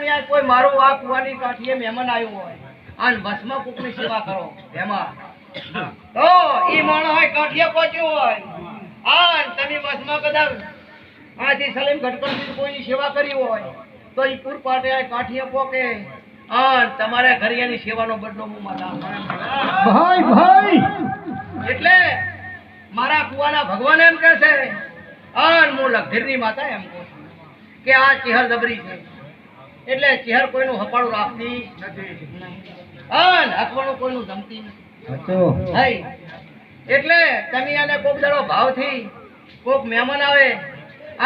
તમે આ કોઈ મારું આ કુવાની કાઠીએ મહેમાન આવ્યું હોય અને બસમાં કોકની સેવા કરો એમાં તો ઈ માણસ હોય કાઠીએ પહોંચ્યું હોય અને તમે બસમાં કદાચ આથી સલીમ ઘટકણથી કોઈની સેવા કરી હોય તો ઈ પૂર પાટે આ કાઠીએ પોકે અને તમારે ઘરિયાની સેવાનો બદલો હું માતા ભાઈ ભાઈ એટલે મારા કુવાના ભગવાન એમ કહે છે અને હું લખધીરની માતા એમ કહું છું કે આ ચેહર જબરી છે એટલે ચેહર કોઈનું હપાળું રાખતી નથી અને હકવાનું કોઈનું જમતી નથી હાય એટલે તમે આને કોક દાડો ભાવથી કોક મહેમાન આવે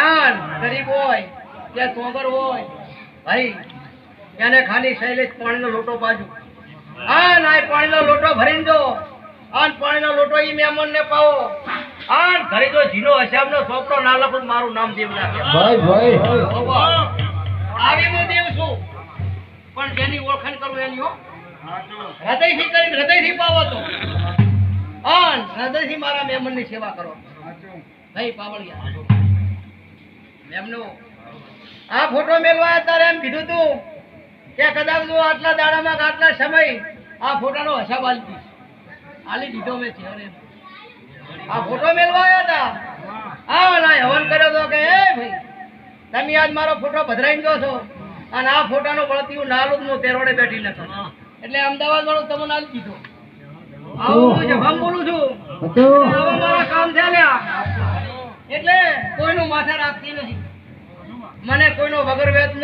આન ગરીબ હોય કે સોગર હોય ભાઈ એને ખાલી શૈલેષ પાણીનો લોટો બાજુ આન આ પાણીનો લોટો ભરીને દો આન પાણીનો લોટો ઈ મહેમાનને પાવો આન ઘરે જો જીનો હસાબનો સોપડો ના લખું મારું નામ દેવ નાખે ભાઈ ભાઈ આવી હું દેવ છું પણ જેની ઓળખાણ કરું એની હો હૃદયથી કરીને હૃદયથી પાવો તો આન હૃદયથી મારા મહેમાનની સેવા કરો નહીં પાવળિયા એમનો આ ફોટો મેળવા ત્યારે એમ કીધું તું કે કદાચ જો આટલા દાડામાં આટલા સમય આ ફોટાનો હિસાબ આલી દીધો મેં ચહેરે આ ફોટો મેળવા આવ્યા હતા આ ના હવન કર્યો તો કે એ ભાઈ તમે આજ મારો ફોટો ભધરાઈ ગયો છો અને આ ફોટાનો બળતી નાલું હું તેરોડે બેઠી નથી એટલે અમદાવાદ વાળો તમને આલી દીધો આવું હું જવાબ બોલું છું આવા મારા કામ ચાલ્યા એટલે કોઈનું માથે રાખતી નથી મને કોઈનો વગર વેતનો